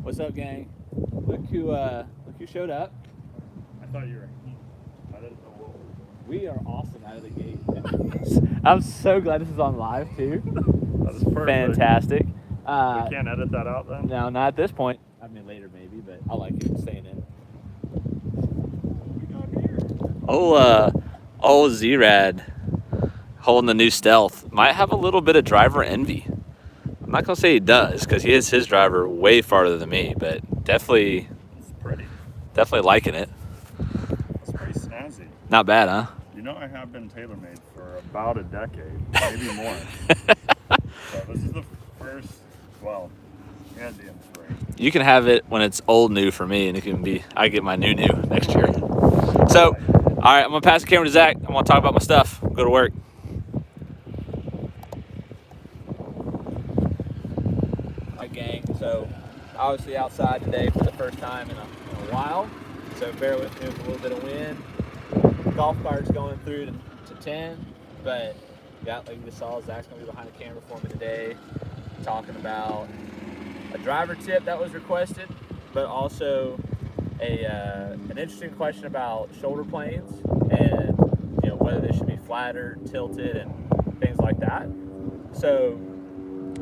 What's up, gang? Look who showed up. I thought you were. I didn't know what. We are awesome out of the gate. I'm so glad this is on live too. That is perfect. Fantastic. We can't edit that out then? No, not at this point. I mean, later maybe, but I like it staying in. What we got here? Old Z-Rad holding the new Stealth might have a little bit of driver envy. I'm not gonna say he does, because he hits his driver way farther than me, but definitely It's pretty. liking it. It's pretty snazzy. Not bad, huh? You know, I have been TaylorMade for about a decade, maybe more. So this is the first, well, and the M3. You can have it when it's old new for me, and it can be, I get my new next year. So, all right, I'm gonna pass the camera to Zach. I'm gonna talk about my stuff. Go to work. Hi, gang. So, obviously outside today for the first time in a while. So bear with me with a little bit of wind. Golf cart's going through to 10, but got, like you saw, Zach's gonna be behind the camera for me today, talking about a driver tip that was requested, but also an interesting question about shoulder planes and whether they should be flatter, tilted, and things like that. So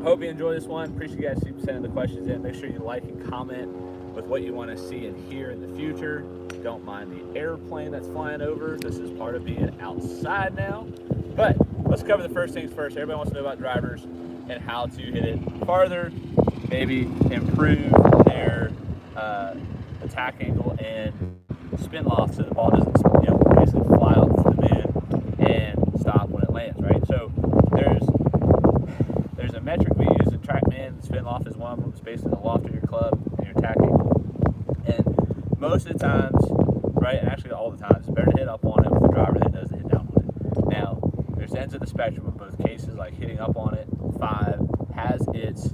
hope you enjoy this one. Appreciate you guys keep sending the questions in. Make sure you like and comment with what you want to see and hear in the future. Don't mind the airplane that's flying over. This is part of being outside now. But let's cover the first things first. Everybody wants to know about drivers and how to hit it farther, maybe improve their attack angle and spin loft so the ball doesn't basically fly out to the moon and stop when it lands, right? So there's a metric we use in TrackMan. Spin loft is one of them. It's basically the loft of your club and your attack angle. And most of the times, right, and actually all the times, it's better to hit up on it with the driver than it does to hit down on it. Now, there's ends of the spectrum in both cases, like hitting up on it 5 has its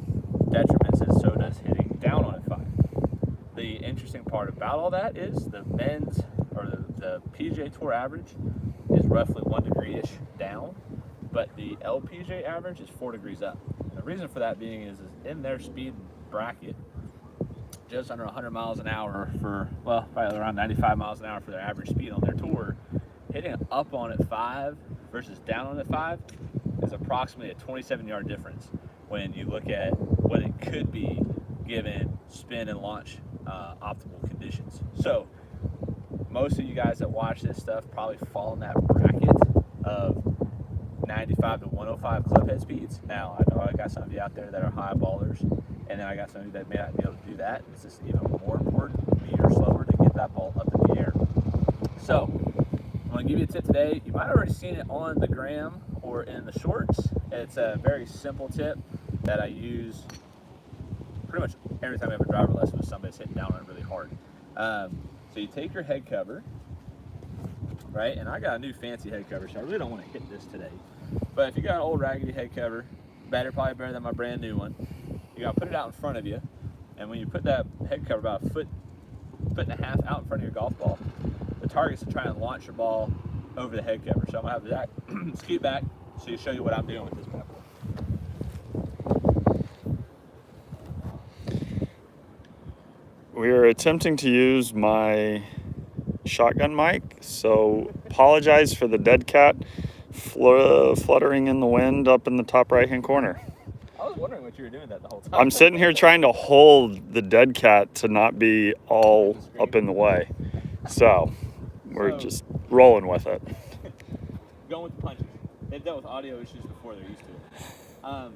detriments, and so does hitting down on it 5. The interesting part about all that is the men's, or the PGA Tour average is roughly 1 degree-ish down, but the LPGA average is 4 degrees up. And the reason for that being is in their speed bracket, just under 100 miles an hour for, well, probably around 95 miles an hour for their average speed on their tour, hitting up on it 5 versus down on it 5 is approximately a 27-yard difference when you look at what it could be given spin and launch optimal conditions. So most of you guys that watch this stuff probably fall in that bracket of 95 to 105 clubhead speeds. Now, I know I got some of you out there that are high ballers, and then I got some of you that may not be able to do that. It's just even more important to be or slower to get that ball up in the air. So I'm going to give you a tip today. You might have already seen it on the gram or in the shorts. It's a very simple tip that I use pretty much every time I have a driver lesson with somebody that's hitting down on it really hard. So you take your head cover, right? And I got a new fancy head cover, so I really don't want to hit this today. But if you got an old raggedy head cover, probably better than my brand new one. You got to put it out in front of you, and when you put that head cover about a foot and a half out in front of your golf ball, the target's to try and launch your ball over the head cover. So I'm gonna have Zach scoot back so you show you what I'm doing with this bad boy. We are attempting to use my shotgun mic, so apologize for the dead cat fluttering in the wind up in the top right-hand corner. I was wondering what you were doing that the whole time. I'm sitting here trying to hold the dead cat to not be all up in the way. So we're just rolling with it. Going with the punches. They've dealt with audio issues before, they're used to it.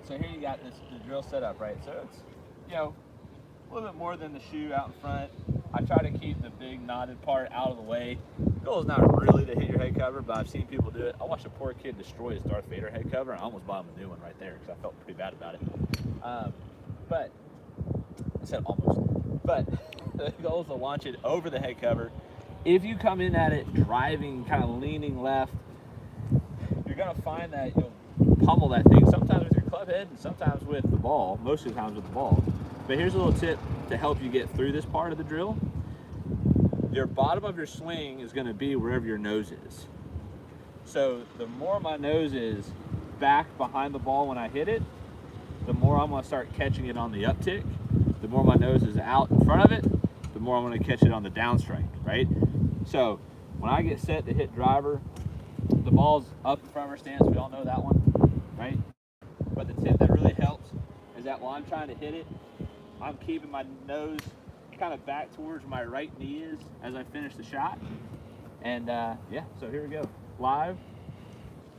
So here you got the drill set up, right? So it's, a little bit more than the shoe out in front. I try to keep the big knotted part out of the way. The goal is not really to hit your head cover, but I've seen people do it. I watched a poor kid destroy his Darth Vader head cover, and I almost bought him a new one right there because I felt pretty bad about it. But I said almost. But the goal is to launch it over the head cover. If you come in at it driving, kind of leaning left, you're going to find that you'll pummel that thing, sometimes with your club head and sometimes with the ball, most of the times with the ball. But here's a little tip to help you get through this part of the drill. Your bottom of your swing is going to be wherever your nose is. So the more my nose is back behind the ball when I hit it, the more I'm going to start catching it on the uptick. the more my nose is out in front of it, the more I'm going to catch it on the downstrike, right? So when I get set to hit driver, the ball's up in front of our stance. We all know that one, right? But the tip that really helps is that while I'm trying to hit it, I'm keeping my nose kind of back towards where my right knee is as I finish the shot. And yeah, so here we go. Live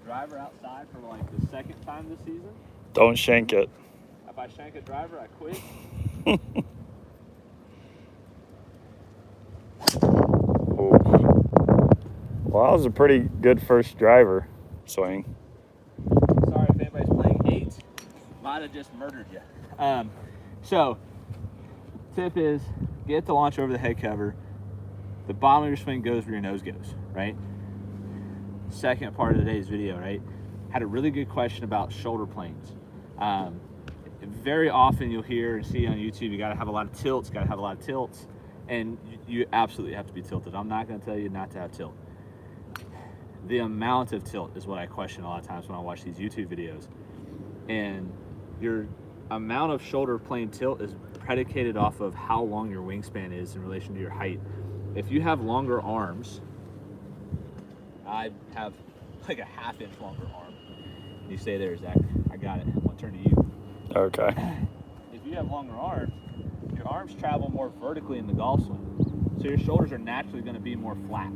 driver outside for like the second time this season. Don't shank it. If I shank a driver, I quit. Well, that was a pretty good first driver swing. Sorry if anybody's playing 8. Might have just murdered you. So, tip is get the launch over the head cover. The bottom of your swing goes where your nose goes, right? Second part of today's video, right? Had a really good question about shoulder planes. Very often you'll hear and see on YouTube, you gotta have a lot of tilts, and you absolutely have to be tilted. I'm not gonna tell you not to have tilt. The amount of tilt is what I question a lot of times when I watch these YouTube videos. And your amount of shoulder plane tilt is predicated off of how long your wingspan is in relation to your height. If you have longer arms, I have like a 1/2 inch longer arm. You stay there, Zach. I got it. I'll turn to you. Okay. If you have longer arms, your arms travel more vertically in the golf swing. So your shoulders are naturally going to be more flat.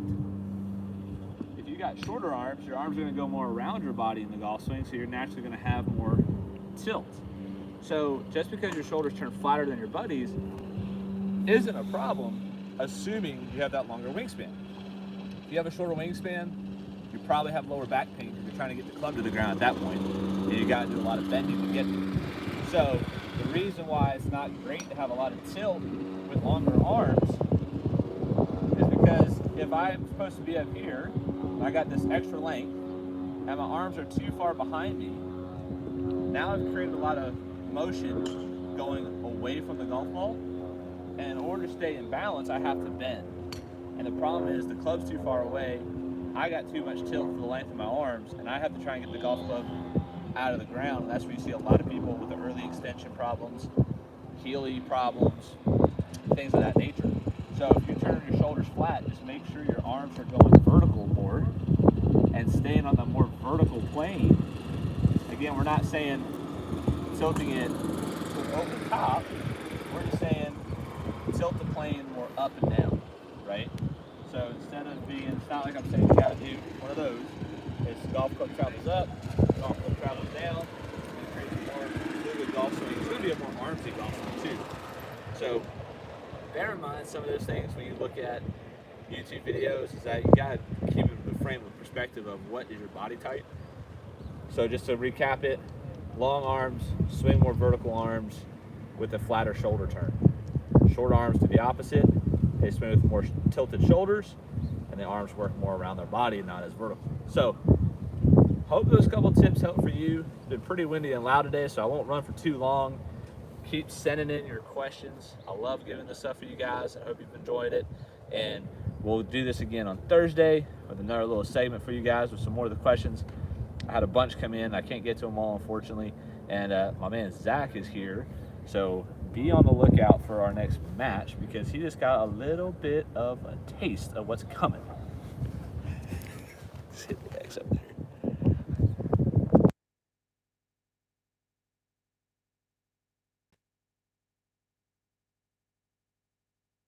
If you got shorter arms, your arms are going to go more around your body in the golf swing, so you're naturally going to have more tilt. So just because your shoulders turn flatter than your buddies isn't a problem, assuming you have that longer wingspan. If you have a shorter wingspan, you probably have lower back pain because you're trying to get the club to the ground at that point, and you got to do a lot of bending to get there. So the reason why it's not great to have a lot of tilt with longer arms is because if I'm supposed to be up here, and I got this extra length, and my arms are too far behind me, now I've created a lot of motion going away from the golf ball, and in order to stay in balance, I have to bend. And the problem is the club's too far away, I got too much tilt for the length of my arms, and I have to try and get the golf club out of the ground. And that's where you see a lot of people with the early extension problems, Healy problems, things of that nature. So if you're turning your shoulders flat, just make sure your arms are going vertical more and staying on the more vertical plane. Again, we're not saying tilting it over the top, we're just saying tilt the plane more up and down, right? So instead of being, it's not like I'm saying you gotta do one of those. It's the golf club travels up, golf club travels down, and creates a more fluid golf swing. It's gonna be a more armsy golf swing too. So bear in mind some of those things when you look at YouTube videos is that you gotta keep the frame of perspective of what is your body type. So just to recap it, long arms, swing more vertical arms with a flatter shoulder turn. Short arms do the opposite. They swing with more tilted shoulders, and the arms work more around their body and not as vertical. So, hope those couple tips help for you. It's been pretty windy and loud today, so I won't run for too long. Keep sending in your questions. I love giving this stuff for you guys. I hope you've enjoyed it. And we'll do this again on Thursday with another little segment for you guys with some more of the questions. I had a bunch come in. I can't get to them all, unfortunately. And my man Zach is here. So be on the lookout for our next match because he just got a little bit of a taste of what's coming.